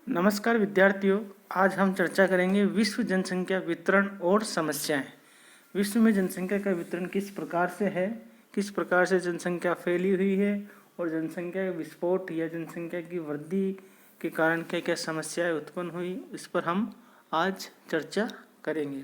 नमस्कार विद्यार्थियों, आज हम चर्चा करेंगे विश्व जनसंख्या वितरण और समस्याएं। विश्व में जनसंख्या का वितरण किस प्रकार से है, किस प्रकार से जनसंख्या फैली हुई है और जनसंख्या का विस्फोट या जनसंख्या की वृद्धि के कारण क्या क्या समस्याएं उत्पन्न हुई, इस पर हम आज चर्चा करेंगे।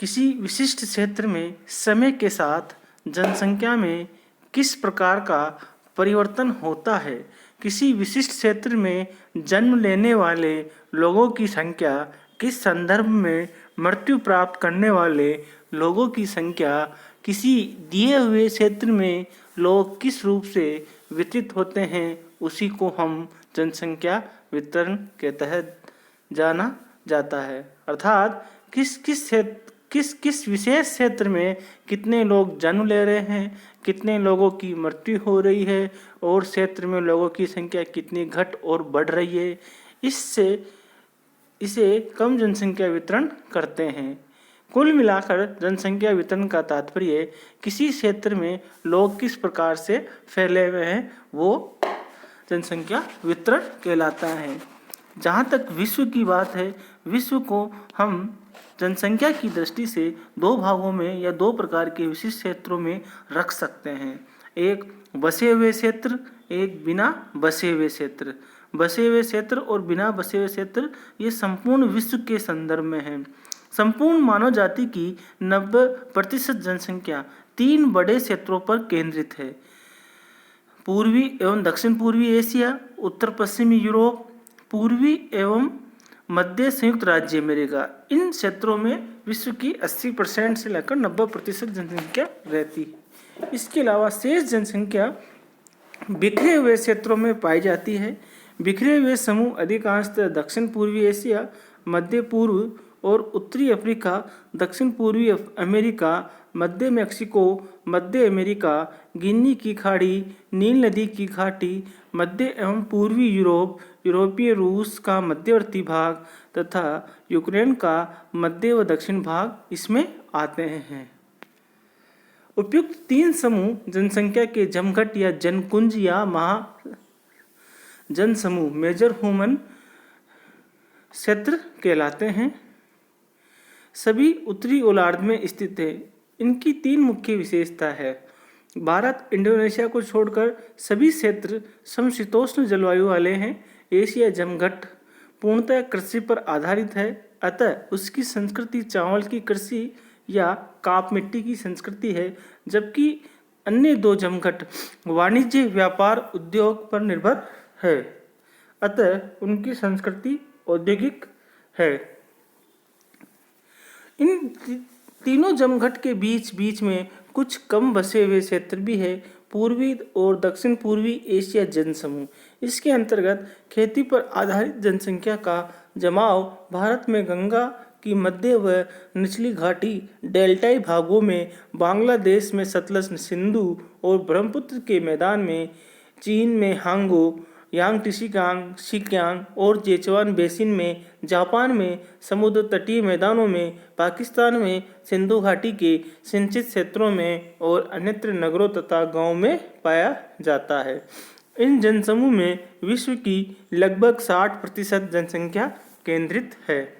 किसी विशिष्ट क्षेत्र में समय के साथ जनसंख्या में किस प्रकार का परिवर्तन होता है, किसी विशिष्ट क्षेत्र में जन्म लेने वाले लोगों की संख्या किस संदर्भ में मृत्यु प्राप्त करने वाले लोगों की संख्या, किसी दिए हुए क्षेत्र में लोग किस रूप से वितरित होते हैं, उसी को हम जनसंख्या वितरण के तहत जाना जाता है। अर्थात किस विशेष क्षेत्र में कितने लोग जन्म ले रहे हैं, कितने लोगों की मृत्यु हो रही है और क्षेत्र में लोगों की संख्या कितनी घट और बढ़ रही है, इसे कम जनसंख्या वितरण करते हैं। कुल मिलाकर जनसंख्या वितरण का तात्पर्य किसी क्षेत्र में लोग किस प्रकार से फैले हुए हैं वो जनसंख्या वितरण कहलाता है। जहाँ तक विश्व की बात है, विश्व को हम जनसंख्या की दृष्टि से दो भागों में या दो प्रकार के विशिष्ट क्षेत्रों में रख सकते हैं। एक बसे हुए क्षेत्र, एक बिना बसे हुए क्षेत्र। बसे हुए क्षेत्र और बिना बसे हुए क्षेत्र ये संपूर्ण विश्व के संदर्भ में है। संपूर्ण मानव जाति की 90% जनसंख्या 3 बड़े क्षेत्रों पर केंद्रित है। पूर्वी एवं दक्षिण पूर्वी एशिया, उत्तर पश्चिमी यूरोप, पूर्वी एवं मध्य संयुक्त राज्य अमेरिका। इन क्षेत्रों में विश्व की 80% से लेकर 90% जनसंख्या रहती है। इसके अलावा शेष जनसंख्या बिखरे हुए क्षेत्रों में पाई जाती है। बिखरे हुए समूह अधिकांशतः दक्षिण पूर्वी एशिया, मध्य पूर्व और उत्तरी अफ्रीका, दक्षिण पूर्वी अमेरिका, मध्य मैक्सिको, मध्य अमेरिका, गिनी की खाड़ी, नील नदी की घाटी, मध्य एवं पूर्वी यूरोप, यूरोपीय रूस का मध्यवर्ती भाग तथा यूक्रेन का मध्य व दक्षिण भाग इसमें आते हैं। उपयुक्त 3 समूह जनसंख्या के जमघट या जनकुंज या महाजन समूह मेजर ह्यूमन क्षेत्र कहलाते हैं। सभी उत्तरी गोलार्ध में स्थित है। इनकी 3 मुख्य विशेषता है। भारत, इंडोनेशिया को छोड़कर सभी क्षेत्र समशीतोष्ण जलवायु वाले हैं। एशिया जमघट पूर्णतः कृषि पर आधारित है, अतः उसकी संस्कृति चावल की कृषि या काप मिट्टी की संस्कृति है, जबकि अन्य 2 जमघट वाणिज्य, व्यापार, उद्योग पर निर्भर है, अतः उनकी संस्कृति औद्योगिक है। इन तीनों जमघट के बीच में कुछ कम बसे हुए क्षेत्र भी है। पूर्वी और दक्षिण पूर्वी एशिया जनसमूह, इसके अंतर्गत खेती पर आधारित जनसंख्या का जमाव भारत में गंगा की मध्य व निचली घाटी, डेल्टाई भागों में, बांग्लादेश में सतलज सिंधु और ब्रह्मपुत्र के मैदान में, चीन में हांगो, यांगटीसिकियांग, शिकियांग और जेचुआन बेसिन में, जापान में समुद्र तटीय मैदानों में, पाकिस्तान में सिंधु घाटी के सिंचित क्षेत्रों में और अन्यत्र नगरों तथा गांवों में पाया जाता है। इन जनसमूह में विश्व की लगभग 60% जनसंख्या केंद्रित है।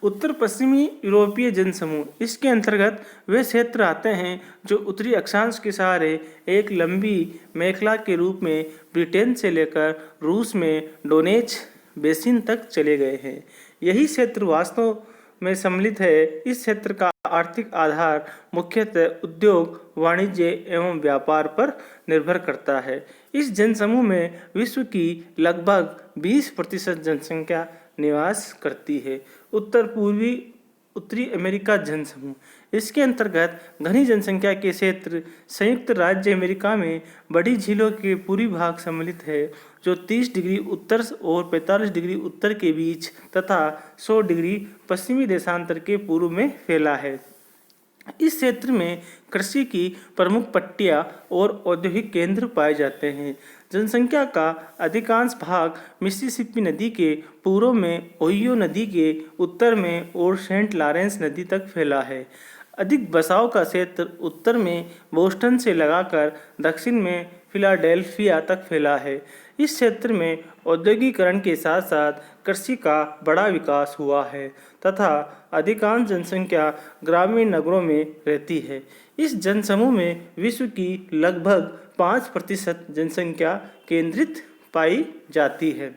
उत्तर पश्चिमी यूरोपीय जनसमूह, इसके अंतर्गत वे क्षेत्र आते हैं जो उत्तरी अक्षांश के सहारे एक लंबी मेखला के रूप में ब्रिटेन से लेकर रूस में डोनेच बेसिन तक चले गए हैं। यही क्षेत्र वास्तव में सम्मिलित है। इस क्षेत्र का आर्थिक आधार मुख्यतः उद्योग, वाणिज्य एवं व्यापार पर निर्भर करता है। इस जनसमूह में विश्व की लगभग 20% जनसंख्या निवास करती है। उत्तर पूर्वी उत्तरी अमेरिका जनसमूह, इसके अंतर्गत घनी जनसंख्या के क्षेत्र संयुक्त राज्य अमेरिका में बड़ी झीलों के पूर्वी भाग सम्मिलित है, जो 30 डिग्री उत्तर और 45 डिग्री उत्तर के बीच तथा 100 डिग्री पश्चिमी देशांतर के पूर्व में फैला है। इस क्षेत्र में कृषि की प्रमुख पट्टियां और औद्योगिक केंद्र पाए जाते हैं। जनसंख्या का अधिकांश भाग मिसिसिपी नदी के पूर्व में, ओहियो नदी के उत्तर में और सेंट लॉरेंस नदी तक फैला है। अधिक बसाव का क्षेत्र उत्तर में बोस्टन से लगाकर दक्षिण में फिलाडेल्फिया तक फैला है। इस क्षेत्र में औद्योगिकरण के साथ साथ कृषि का बड़ा विकास हुआ है तथा अधिकांश जनसंख्या ग्रामीण नगरों में रहती है। इस जनसमूह में विश्व की लगभग 5% जनसंख्या केंद्रित पाई जाती है।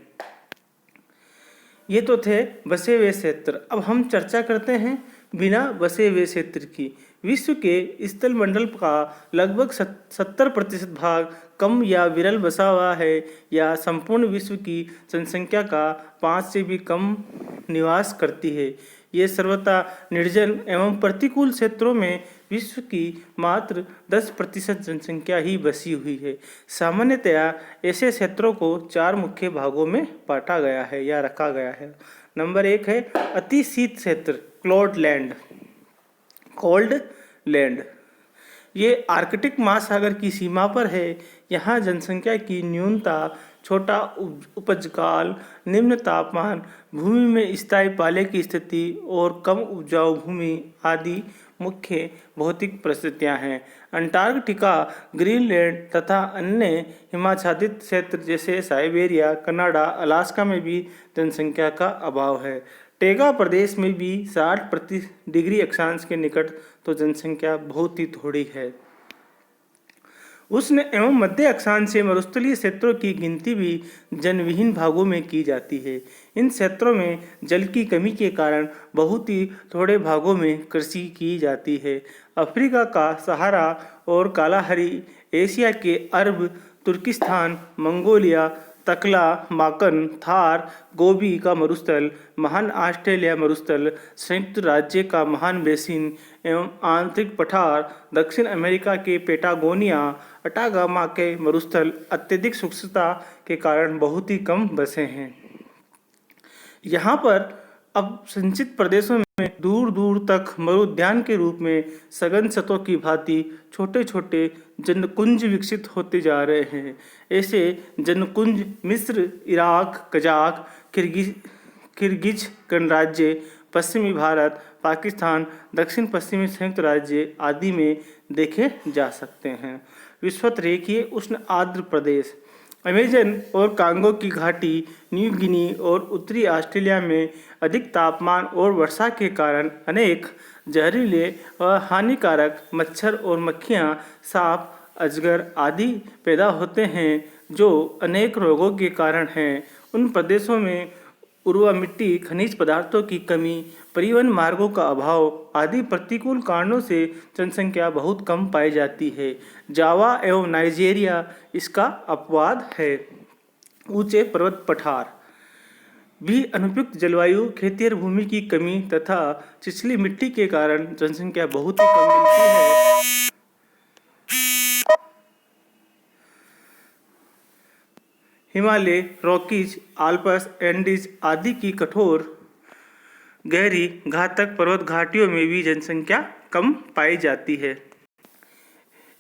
ये तो थे बसे हुए क्षेत्र। अब हम चर्चा करते हैं बिना बसे हुए क्षेत्र की। विश्व के स्थलमंडल का लगभग 70% भाग कम या विरल बसा हुआ है या संपूर्ण विश्व की जनसंख्या का 5 से भी कम निवास करती है। ये सर्वथा निर्जन एवं प्रतिकूल क्षेत्रों में विश्व की मात्र 10% जनसंख्या ही बसी हुई है। सामान्यतया ऐसे क्षेत्रों को 4 मुख्य भागों में बांटा गया है या रखा गया है। नंबर 1 है अति शीत क्षेत्र, कोल्ड लैंड। ये आर्कटिक महासागर की सीमा पर है। यहाँ जनसंख्या की न्यूनता, छोटा उपज काल, निम्न तापमान, भूमि में स्थायी पाले की स्थिति और कम उपजाऊ भूमि आदि मुख्य भौतिक परिस्थितियाँ हैं। अंटार्कटिका, ग्रीनलैंड तथा अन्य हिमाच्छादित क्षेत्र जैसे साइबेरिया, कनाडा, अलास्का में भी जनसंख्या का अभाव है। टेगा प्रदेश में भी 60 डिग्री अक्षांश के निकट तो जनसंख्या बहुत ही थोड़ी है। उष्ण एवं मध्य अक्षांशीय मरुस्थलीय क्षेत्रों की गिनती भी जनविहीन भागों में की जाती है। इन क्षेत्रों में जल की कमी के कारण बहुत ही थोड़े भागों में कृषि की जाती है। अफ्रीका का सहारा और कालाहरी, एशिया के अरब, तुर्किस्तान, मंगोलिया, तकला, माकन, थार, गोबी का मरुस्थल, महान ऑस्ट्रेलिया मरुस्थल, संयुक्त राज्य का महान बेसिन एवं आंतरिक पठार, दक्षिण अमेरिका के पेटागोनिया, अटागामा के मरुस्थल अत्यधिक शुष्कता के कारण बहुत ही कम बसे हैं। यहाँ पर अब सिंचित प्रदेशों में दूर दूर तक मरुद्यान के रूप में सघन सतहों की भांति छोटे छोटे जनकुंज विकसित होते जा रहे हैं। ऐसे जनकुंज मिस्र, इराक, कजाक, किर्गिज गणराज्य, पश्चिमी भारत, पाकिस्तान, दक्षिण पश्चिमी संयुक्त राज्य आदि में देखे जा सकते हैं। विषुवत-रेखीय उष्ण आर्द्र प्रदेश, अमेजन और कांगो की घाटी, न्यू गिनी और उत्तरी ऑस्ट्रेलिया में अधिक तापमान और वर्षा के कारण अनेक जहरीले व हानिकारक मच्छर और मक्खियाँ, सांप, अजगर आदि पैदा होते हैं जो अनेक रोगों के कारण हैं। उन प्रदेशों में उर्वरा मिट्टी, खनिज पदार्थों की कमी, परिवहन मार्गों का अभाव आदि प्रतिकूल कारणों से जनसंख्या बहुत कम पाई जाती है। जावा एवं नाइजीरिया इसका अपवाद है। ऊंचे पर्वत पठार भी अनुपयुक्त जलवायु, खेतिहर भूमि की कमी तथा छिछली मिट्टी के कारण जनसंख्या बहुत ही कम मिलती है। हिमालय, रॉकीज, आल्प्स, एंडीज आदि की कठोर, गहरी, घातक पर्वत घाटियों में भी जनसंख्या कम पाई जाती है।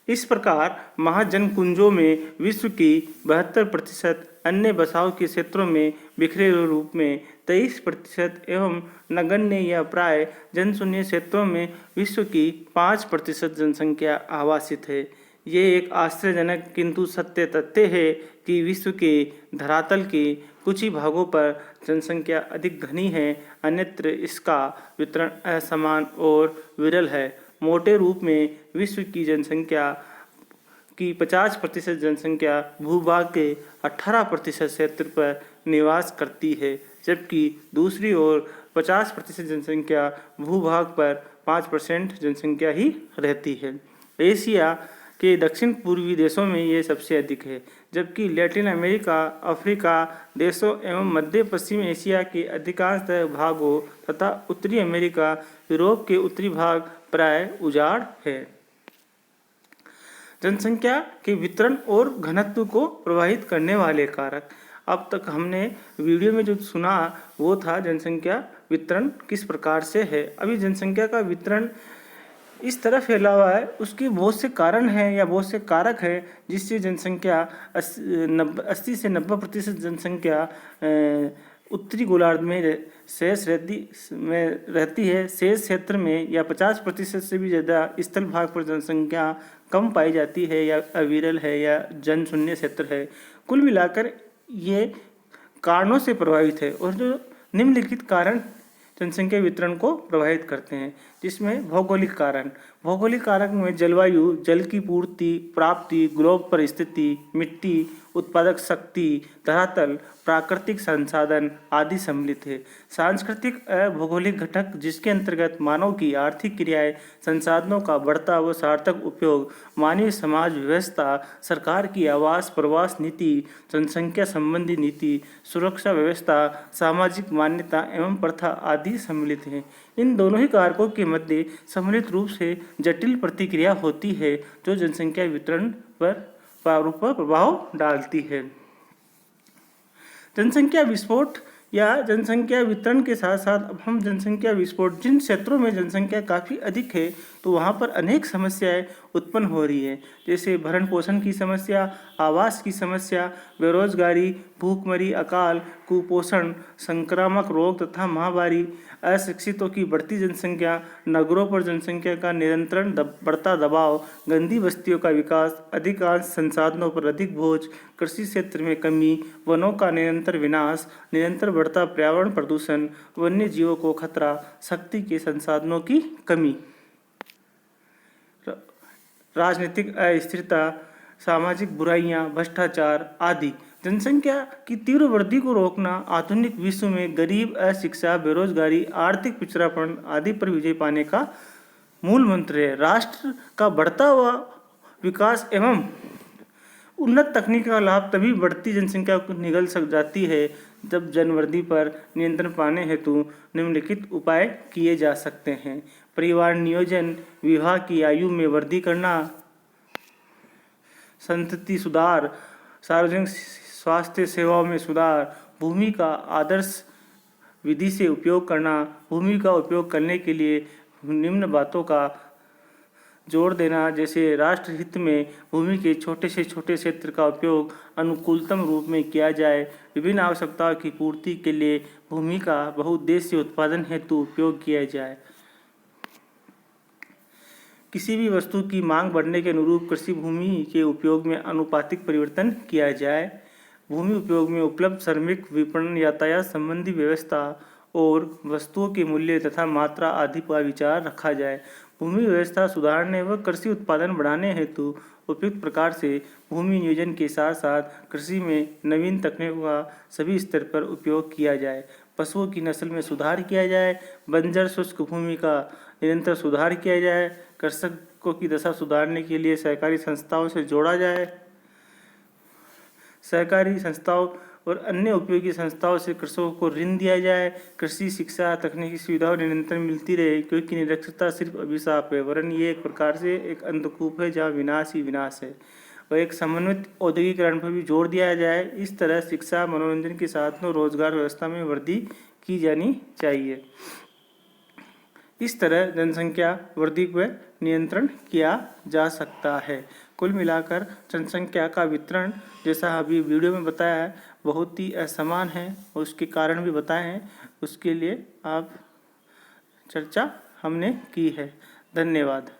इस प्रकार महाजनकुंजों में विश्व की 72%, अन्य बसाव के क्षेत्रों में बिखरे रूप में 23% एवं नगण्य या प्राय जनशून्य क्षेत्रों में विश्व की 5% जनसंख्या आवासित है। ये एक आश्चर्यजनक किंतु सत्य तथ्य है कि विश्व के धरातल के कुछ ही भागों पर जनसंख्या अधिक घनी है, अन्यत्र इसका वितरण असमान और विरल है। मोटे रूप में विश्व की जनसंख्या की 50% जनसंख्या भूभाग के 18% क्षेत्र पर निवास करती है, जबकि दूसरी ओर 50% जनसंख्या भूभाग पर 5% जनसंख्या ही रहती है। एशिया के दक्षिण पूर्वी देशों में ये सबसे अधिक है, जबकि लैटिन अमेरिका, अफ्रीका देशों एवं मध्य पश्चिम एशिया के अधिकांश भागों तथा उत्तरी अमेरिका, यूरोप के उत्तरी भाग प्राय उजाड़ है। जनसंख्या के वितरण और घनत्व को प्रभावित करने वाले कारक। अब तक हमने वीडियो में जो सुना वो था जनसंख्या वितरण किस प्रकार से है। अभी जनसंख्या का वितरण इस तरह फैला हुआ है, उसके बहुत से कारण हैं या बहुत से कारक हैं जिससे जनसंख्या 80 से 90% जनसंख्या उत्तरी गोलार्ध में शेष रहती है। शेष क्षेत्र में या 50% से भी ज़्यादा स्थल भाग पर जनसंख्या कम पाई जाती है या अविरल है या जनशून्य क्षेत्र है। कुल मिलाकर ये कारणों से प्रभावित है और जो निम्नलिखित कारण जनसंख्या वितरण को प्रभावित करते हैं, जिसमें भौगोलिक कारक में जलवायु, जल की पूर्ति प्राप्ति, ग्लोब पर स्थिति, मिट्टी, उत्पादक शक्ति, धरातल, प्राकृतिक संसाधन आदि सम्मिलित है। सांस्कृतिक भौगोलिक घटक, जिसके अंतर्गत मानव की आर्थिक क्रियाएं, संसाधनों का बढ़ता व सार्थक उपयोग, मानवीय समाज व्यवस्था, सरकार की आवास प्रवास नीति, जनसंख्या संबंधी नीति, सुरक्षा व्यवस्था, सामाजिक मान्यता एवं प्रथा आदि सम्मिलित हैं। इन दोनों ही कारकों के मध्य सम्मिलित रूप से जटिल प्रतिक्रिया होती है जो जनसंख्या वितरण पर प्रभाव डालती है। जनसंख्या विस्फोट या जनसंख्या वितरण के साथ साथ अब हम जनसंख्या विस्फोट, जिन क्षेत्रों में जनसंख्या काफ़ी अधिक है तो वहाँ पर अनेक समस्याएं उत्पन्न हो रही है, जैसे भरण पोषण की समस्या, आवास की समस्या, बेरोजगारी, भूखमरी, अकाल, कुपोषण, संक्रामक रोग तथा महामारी, अशिक्षितों की बढ़ती जनसंख्या, नगरों पर जनसंख्या का निरंतर बढ़ता दबाव, गंदी बस्तियों का विकास, अधिकांश संसाधनों पर अधिक बोझ, कृषि क्षेत्र में कमी, वनों का निरंतर विनाश, निरंतर बढ़ता पर्यावरण प्रदूषण, वन्य जीवों को खतरा, शक्ति के संसाधनों की कमी, राजनीतिक अस्थिरता, सामाजिक बुराइयां, भ्रष्टाचार आदि। जनसंख्या की तीव्र वृद्धि को रोकना आधुनिक विश्व में गरीब, अशिक्षा, बेरोजगारी, आर्थिक पिछड़ापन आदि पर विजय पाने का मूल मंत्र है। राष्ट्र का बढ़ता हुआ विकास एवं उन्नत तकनीक का लाभ तभी बढ़ती जनसंख्या को निगल सक जाती है जब जनवृद्धि पर नियंत्रण पाने हेतु निम्नलिखित उपाय किए जा सकते हैं। परिवार नियोजन, विवाह की आयु में वृद्धि करना, संतति सुधार, सार्वजनिक स्वास्थ्य सेवाओं में सुधार, भूमि का आदर्श विधि से उपयोग करना, भूमि का उपयोग करने के लिए निम्न बातों का जोर देना, जैसे राष्ट्र हित में भूमि के छोटे से छोटे क्षेत्र का उपयोग अनुकूलतम रूप में किया जाए, विभिन्न आवश्यकताओं की पूर्ति के लिए भूमि का बहुउद्देशीय उत्पादन हेतु उपयोग किया जाए, किसी भी वस्तु की मांग बढ़ने के अनुरूप कृषि भूमि के उपयोग में अनुपातिक परिवर्तन किया जाए, भूमि उपयोग में उपलब्ध श्रमिक, विपणन, यातायात संबंधी व्यवस्था और वस्तुओं के मूल्य तथा मात्रा आदि पर विचार रखा जाए, भूमि व्यवस्था सुधारने व कृषि उत्पादन बढ़ाने हेतु उपयुक्त प्रकार से भूमि नियोजन के साथ साथ कृषि में नवीन तकनीकों का सभी स्तर पर उपयोग किया जाए, पशुओं की नस्ल में सुधार किया जाए, बंजर शुष्क भूमि का निरंतर सुधार किया जाए, कृषकों की दशा सुधारने के लिए सहकारी संस्थाओं से जोड़ा जाए, सहकारी संस्थाओं और अन्य उपयोगी संस्थाओं से कृषकों को ऋण दिया जाए, कृषि शिक्षा तकनीकी सुविधाओं निरंतर मिलती रहे, क्योंकि निरक्षरता सिर्फ अभिशाप है वरन ये एक प्रकार से एक अंधकूप है जहाँ विनाश ही विनाश है। और एक समन्वित औद्योगिकरण पर भी जोर दिया जाए। इस तरह शिक्षा, मनोरंजन के साधनों, रोजगार व्यवस्था में वृद्धि की जानी चाहिए। इस तरह जनसंख्या वृद्धि पर नियंत्रण किया जा सकता है। कुल मिलाकर जनसंख्या का वितरण, जैसा अभी वीडियो में बताया है, बहुत ही असमान है और उसके कारण भी बताए हैं, उसके लिए आप चर्चा हमने की है। धन्यवाद।